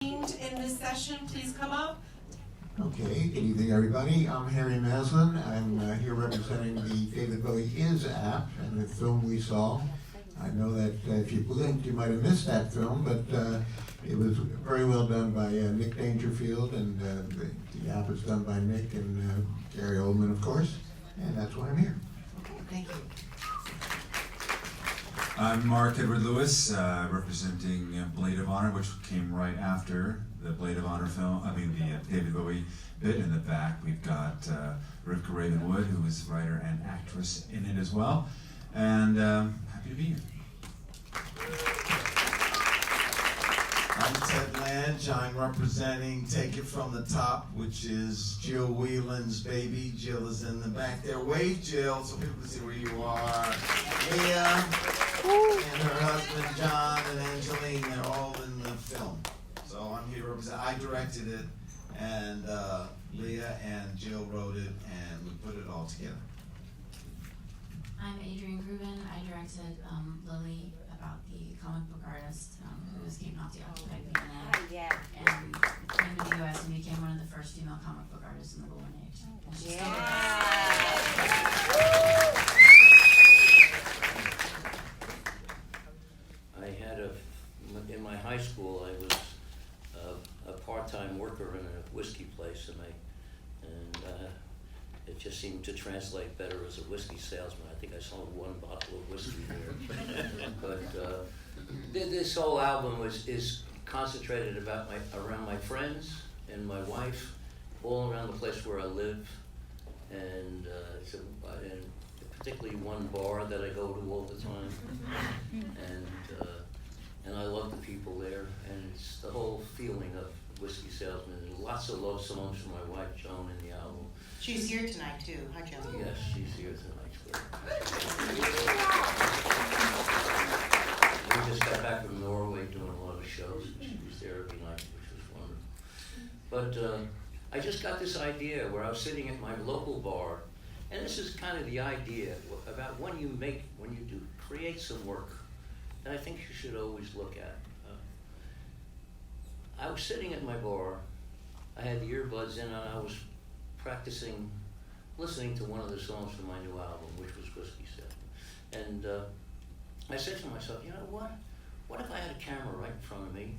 In this session, please come up. Okay, good evening everybody. I'm Harry Maslin. I'm here representing the David Bowie Is app and the film we saw. I know that if you blinked you might have missed that film, but it was very well done by Nick Dangerfield, and the app is done by Nick and Gary Oldman, of course, and that's why I'm here. Okay, thank you. I'm Mark Edward Lewis, representing Blade of Honor, which came right after the Blade of Honor film. The David Bowie bit. In the back, we've got Rivka Ravenwood, who is writer and actress in it as well. And happy to be here. I'm Ted Lange. I'm representing Take It From the Top, which is Jill Whelan's baby. Jill is in the back there. Wave, Jill, so people can see where you are. Leah and her husband John and Angeline, they're all in the film. So I'm here to represent. I directed it, and Leah and Jill wrote it, and we put it all together. I'm Adrienne Gruben. I directed Lily, about the comic book artist who escaped Nazi-occupied Vienna and came to the U.S. and became one of the first female comic book artists in the Golden Age. And she's still with us. In my high school, I was a part-time worker in a whiskey place, and it just seemed to translate better as a whiskey salesman. I think I sold one bottle of whiskey there. But this whole album is concentrated around my friends and my wife, all around the place where I live, and particularly one bar that I go to all the time, and I love the people there, and it's the whole feeling of whiskey salesman. There's lots of love songs from my wife Joan in the album. She's here tonight too. Hi, Joan. Yes, she's here tonight. We just got back from Norway doing a lot of shows. She was there every night, which was wonderful. But I just got this idea where I was sitting at my local bar, and this is kind of the idea about when you create some work that I think you should always look at. I was sitting at my bar, I had the earbuds in, and I was practicing listening to one of the songs from my new album, which was Whiskey Salesman. And I said to myself, you know what? What if I had a camera right in front of me,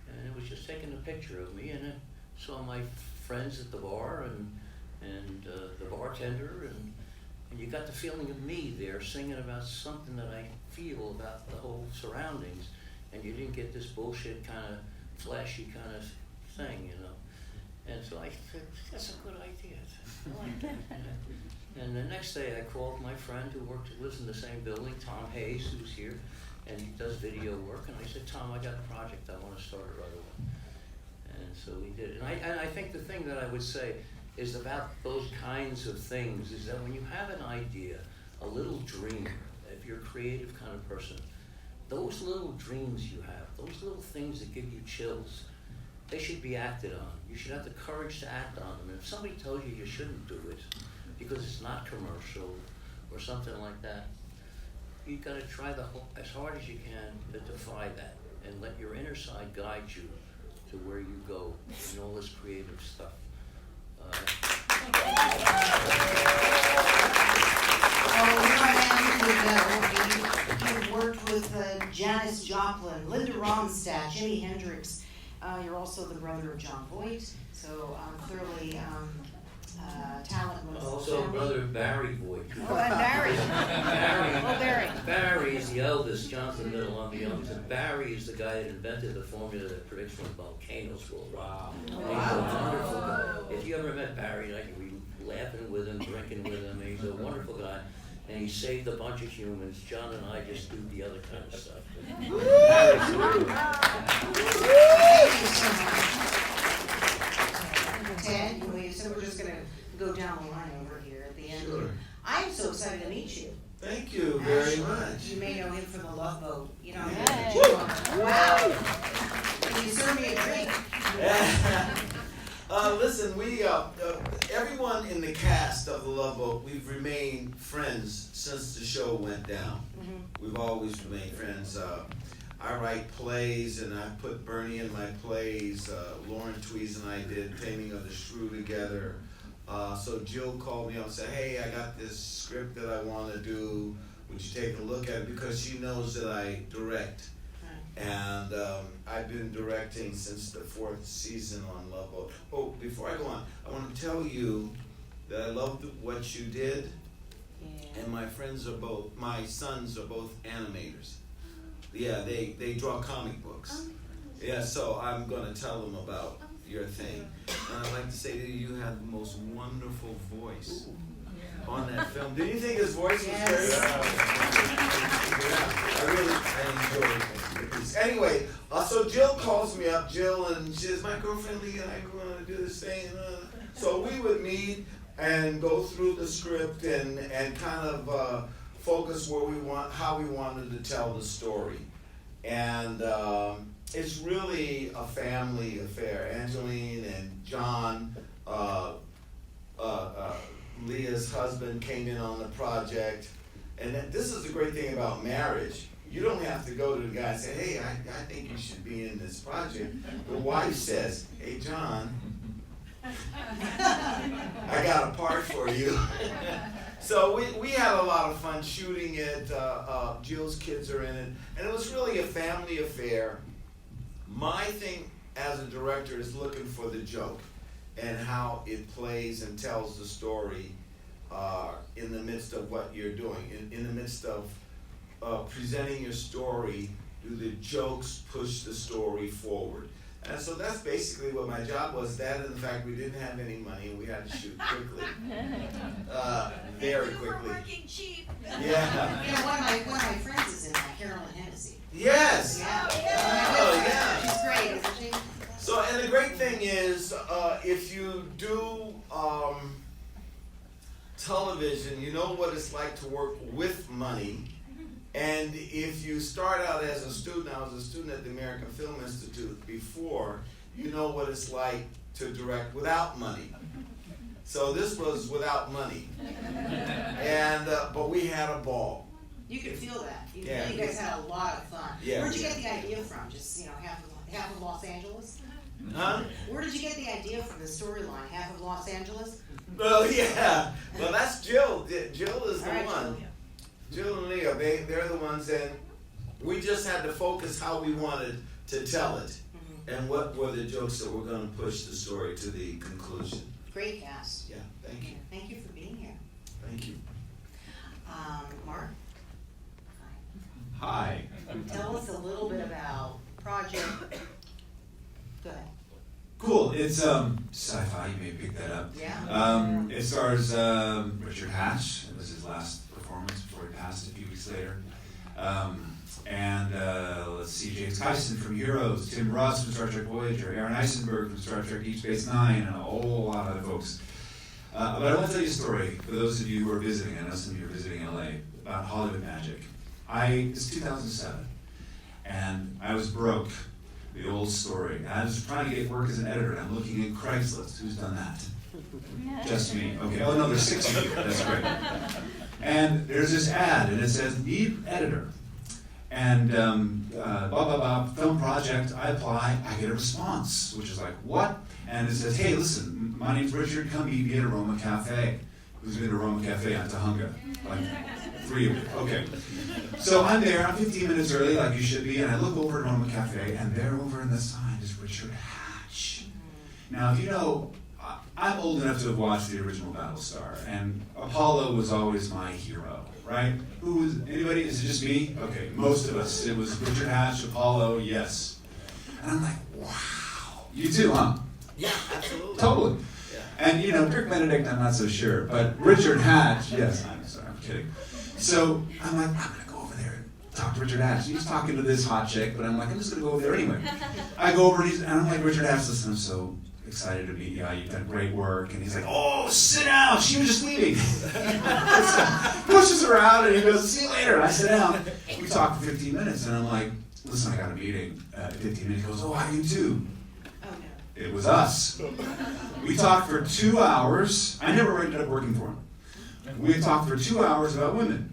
and it was just taking a picture of me, and I saw my friends at the bar and the bartender, and you got the feeling of me there singing about something that I feel about the whole surroundings, and you didn't get this bullshit kind of flashy kind of thing, you know. And so I said, that's a good idea. I like that. And the next day I called my friend who lives in the same building, Tom Hayes, who's here, and he does video work, and I said, Tom, I got a project, I want to start it right away. And so we did it. And I think the thing that I would say is about those kinds of things is that when you have an idea, a little dream, if you're a creative kind of person, those little dreams you have, those little things that give you chills, they should be acted on. You should have the courage to act on them. And if somebody tells you you shouldn't do it because it's not commercial or something like that, you've got to try as hard as you can to defy that and let your inner side guide you to where you go in all this creative stuff. You've worked with Janis Joplin, Linda Ronstadt, Jimi Hendrix. You're also the brother of John Voight, so clearly talent was also brother Barry Voight. Oh, and Barry. Barry. Barry is the eldest, John's the middle, I'm the youngest, and Barry is the guy that invented the formula that predicts when volcanoes will erupt. Wow. He's a wonderful guy. If you ever met Barry, like, you'd be laughing with him, drinking with him, he's a wonderful guy. And he saved a bunch of humans. John and I just do the other kind of stuff. Thank you so much. Ted, so we're just going to go down the line over here at the end. Sure. I'm so excited to meet you. Thank you very much. You may know him from the Love Boat. You know, Hey. wow. Can you serve me a drink? Listen, we everyone in the cast of The Love Boat, we've remained friends since the show went down. Mm-hmm. We've always remained friends. I write plays, and I put Bernie in my plays. Lauren Tweez and I did Taming of the Shrew together. So Jill called me up and said, hey, I got this script that I want to do. Would you take a look at it? Because she knows that I direct. And I've been directing since the 4th season on Love Boat. Oh, before I go on, I want to tell you that I loved what you did. And my sons are both animators. Yeah, they draw comic books. Yeah, so I'm going to tell them about your thing. And I'd like to say that you had the most wonderful voice on that film. Did you think his voice was very good? I enjoyed it. Anyway, so Jill calls me up, and she says, my girlfriend Lee and I want to do this thing. So we would meet and go through the script and kind of focus how we wanted to tell the story. And it's really a family affair. Angeline and John, Leah's husband, came in on the project. And this is the great thing about marriage. You don't have to go to the guy and say, hey, I think you should be in this project. The wife says, hey, John, I got a part for you. So we had a lot of fun shooting it. Jill's kids are in it. And it was really a family affair. My thing as a director is looking for the joke and how it plays and tells the story in the midst of what you're doing. In the midst of presenting your story, do the jokes push the story forward? And so that's basically what my job was. That and the fact we didn't have any money and we had to shoot quickly, very quickly. You were working cheap. Yeah. Yeah, one of my friends is in that, Carolyn Hennessy. Yes. Yeah. Oh, yeah. She's great, isn't she? So, and the great thing is, if you do television, you know what it's like to work with money. And if you start out as a student, I was a student at the American Film Institute before, you know what it's like to direct without money. So this was without money. And, but we had a ball. You could feel that. You Yeah. guys had a lot of fun. Yeah. Where'd you get the idea from? Just, half of Los Angeles? Huh? Where did you get the idea from the storyline? Half of Los Angeles? Well, yeah. Well, that's Jill. Jill is the All right, one. Jill. Jill and Leah, they're the ones, and we just had to focus how we wanted to tell it. And what were the jokes that were going to push the story to the conclusion. Great cast. Yeah, thank you. Thank you for being here. Thank you. Mark? Hi. Tell us a little bit about project. Go ahead. Cool. It's sci-fi. You may pick that up. Yeah. It stars Richard Hatch. It was his last performance before he passed a few weeks later. Let's see, James Kyson from Heroes, Tim Russ from Star Trek Voyager, Aaron Eisenberg from Star Trek Deep Space Nine, and a whole lot of other folks. But I want to tell you a story for those of you who are visiting. I know some of you are visiting LA about Hollywood magic. It's 2007, and I was broke. The old story. And I was trying to get work as an editor, and I'm looking at Craigslist. Who's done that? Just me. Okay. Oh no, there's 6 of you. That's great. And there's this ad, and it says need editor. And blah blah blah, film project. I apply. I get a response, which is like what? And it says, hey, listen, my name's Richard. Come meet me at Aroma Cafe. Who's been to Aroma Cafe on Tahunga? Like 3 of you. Okay. So I'm there. I'm 15 minutes early, like you should be, and I look over at Aroma Cafe, and there over in the sign is Richard Hatch. Now, if you know, I'm old enough to have watched the original Battlestar, and Apollo was always my hero, right? Anybody? Is it just me? Okay, most of us. It was Richard Hatch, Apollo, yes. And I'm like, wow. You too, huh? Yeah, absolutely. Totally. Yeah. And Dirk Benedict, I'm not so sure, but Richard Hatch, yes, I'm sorry, I'm kidding. So I'm like, I'm gonna go over there and talk to Richard Hatch. He's talking to this hot chick, but I'm like, I'm just gonna go over there anyway. I go over and I'm like, Richard Hatch, listen, I'm so excited to meet you. You've done great work. And he's like, oh, sit down. She was just leaving. Pushes her out and he goes, see you later. And I sit down. We talk for 15 minutes and I'm like, listen, I got a meeting at 15 minutes. He goes, oh, I do too. Oh no. It was us. We talked for 2 hours. I never ended up working for him. We talked for 2 hours about women.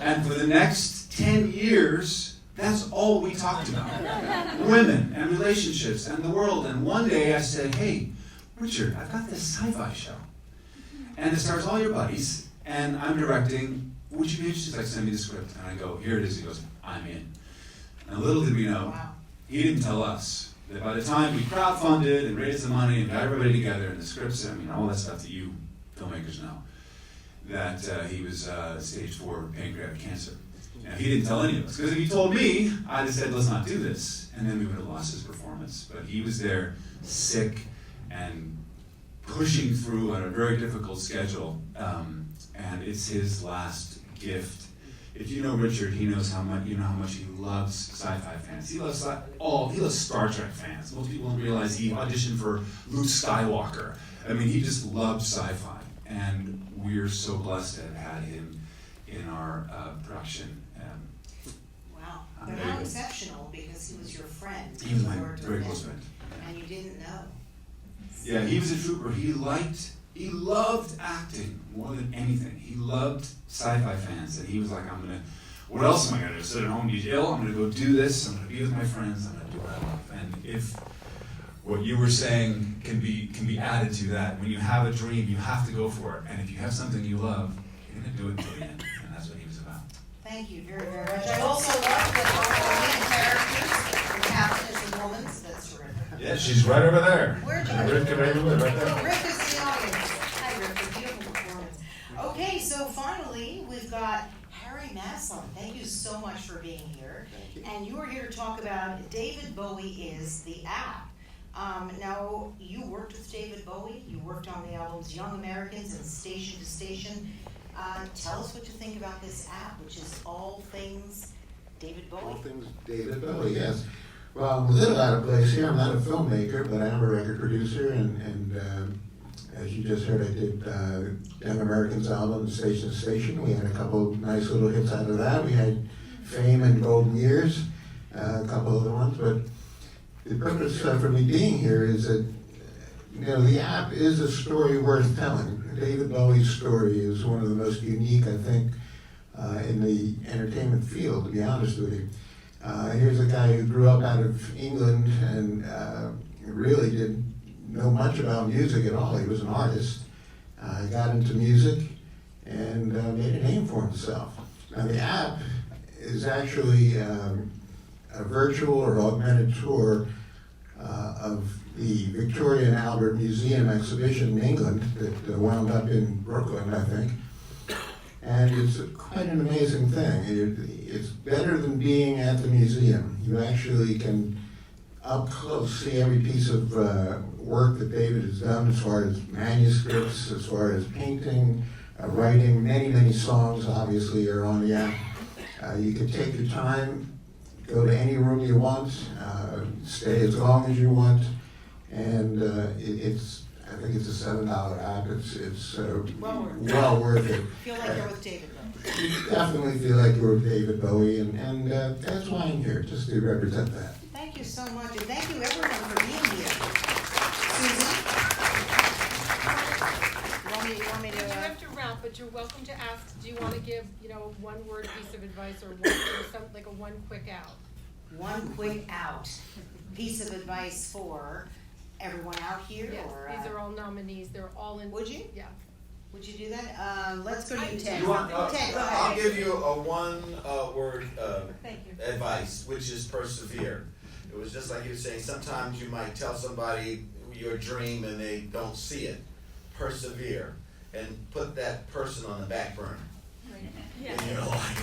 And for the next 10 years, That's all we talked about. Women and relationships and the world. And one day I said, hey, Richard, I've got this sci-fi show. And it stars all your buddies, and I'm directing. Would you be interested? Like, send me the script. And I go, here it is. He goes, I'm in. And little did we know, he didn't tell us that by the time we crowdfunded and raised the money and got everybody together and the scripts, I mean, all that stuff that you filmmakers know, that he was stage 4 pancreatic cancer. Now, he didn't tell any of us, because if he told me, I'd have said, let's not do this, and then we would have lost his performance. But he was there, sick, and pushing through on a very difficult schedule, and it's his last gift. If you know Richard, he knows how much he loves sci-fi fans. He loves Star Trek fans. Most people don't realize he auditioned for Luke Skywalker. I mean, he just loves sci-fi, and we're so blessed to have had him in our production. Wow, but how exceptional, because he was your friend. He was You my worked with very him, close friend. and you didn't know. Yeah, he was a trooper. He loved acting more than anything. He loved sci-fi fans, and he was like, what else am I gonna do? Sit at home, be ill? I'm gonna go do this. I'm gonna be with my friends. I'm gonna do what I love. And if what you were saying can be added to that, when you have a dream, you have to go for it. And if you have something you love, you're gonna do it until the end. And that's what he was about. Thank you very, very much. I also love that all the main characters, the captain is a woman, so that's terrific. Yeah, she's right over there. Where'd you Rick go? right over there. Oh, Rick is the audience. Hi, Rick, a beautiful performance. Okay, so finally, we've got Harry Maslin. Thank you so much for being here. Thank you. And you are here to talk about David Bowie Is, the app. Now, you worked with David Bowie. You worked on the albums Young Americans and Station to Station. Tell us what you think about this app, which is all things David Bowie. All things David Bowie, yes. Well, I'm a little out of place here. I'm not a filmmaker, but I am a record producer, and as you just heard, I did Young Americans album, Station to Station. We had a couple nice little hits out of that. We had Fame and Golden Years, a couple other ones, but the purpose for me being here is that, the app is a story worth telling. David Bowie's story is one of the most unique, I think, in the entertainment field, to be honest with you. Here's a guy who grew up out of England and really didn't know much about music at all. He was an artist. Got into music and made a name for himself. Now the app is actually a virtual or augmented tour of the Victoria and Albert Museum exhibition in England that wound up in Brooklyn, I think. And it's quite an amazing thing. It's better than being at the museum. You actually can up close see every piece of work that David has done, as far as manuscripts, as far as painting, writing. Many songs obviously are on the app. You can take your time, go to any room you want, stay as long as you want, and I think it's a $7 app. It's well worth it. Feel like you're with David Bowie. You definitely feel like you're with David Bowie, and that's why I'm here, just to represent that. Thank you so much, and thank you everyone for being here. Susan? You want me to You have to wrap, but you're welcome to ask, do you want to give, one word piece of advice or like a one quick out? one quick out piece of advice for everyone out here? Yes, Or, these are all nominees, they're all in. Would you? Yeah. Would you do that? Let's go to you, Ted. You want, Ted, go I'll ahead. give you a one word Thank you. advice, which is persevere. It was just like you were saying, sometimes you might tell somebody your dream and they don't see it. Persevere and put that person on the back burner Yeah. in your life.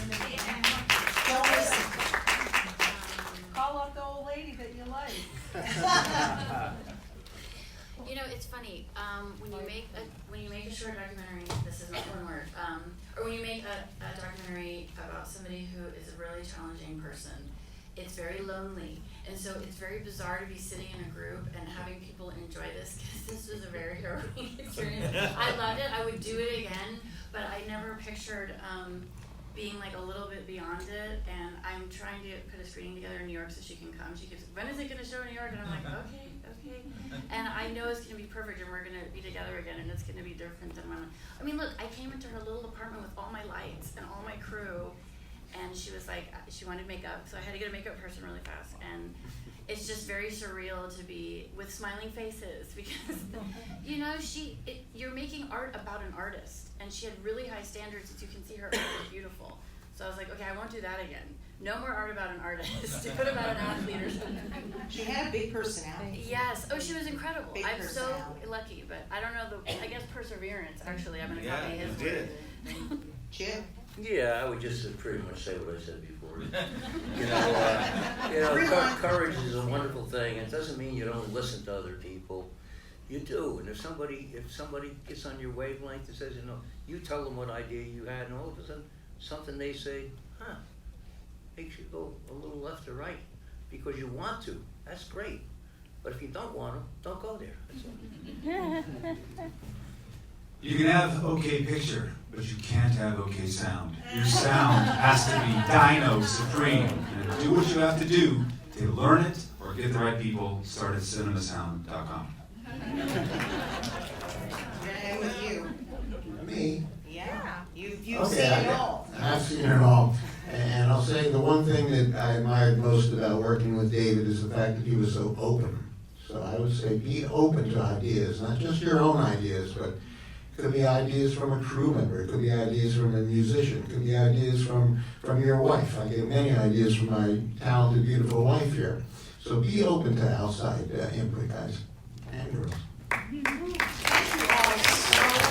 Don't listen. Call up the old lady that you like. It's funny, when you make a short documentary, this is not one word, or when you make a documentary about somebody who is a really challenging person, it's very lonely, and so it's very bizarre to be sitting in a group and having people enjoy this, because this was a very harrowing experience. I loved it, I would do it again, but I never pictured being like a little bit beyond it, and I'm trying to put a screening together in New York so she can come. She keeps, when is it going to show in New York? And I'm like, okay. And I know it's going to be perfect, and we're going to be together again, and it's going to be different than when, look, I came into her little apartment with all my lights and all my crew, and she was like, she wanted makeup, so I had to get a makeup person really fast, and it's just very surreal to be with smiling faces, because, you know, you're making art about an artist, and she had really high standards, as you can see her art is beautiful. So I was like, okay, I won't do that again. No more art about an artist, what about an athlete or something? She had a big personality. Yes, oh, she was incredible. Big I'm so personality. lucky, but I don't know, I guess perseverance, actually, I'm gonna copy his you word. did. Chip? Yeah, I would just pretty much say what I said before. You know, Rewind. courage is a wonderful thing. It doesn't mean you don't listen to other people. You do, and if somebody gets on your wavelength and says, you know, you tell them what idea you had, and all of a sudden something they say, makes you go a little left or right because you want to. That's great. But if you don't want to, don't go there. That's all. You can have okay picture, but you can't have okay sound. Your sound has to be Dino Supreme. And do what you have to do to learn it or get the right people. Start at cinemasound.com. We're gonna end with you. Me? Yeah. You've Okay, seen it all. I've seen it all. And I'll say the one thing that I admired most about working with David is the fact that he was so open. So I would say be open to ideas, not just your own ideas, but it could be ideas from a crew member, it could be ideas from a musician, it could be ideas from your wife. I get many ideas from my talented, beautiful wife here. So be open to outside input, guys and girls. Thank you all so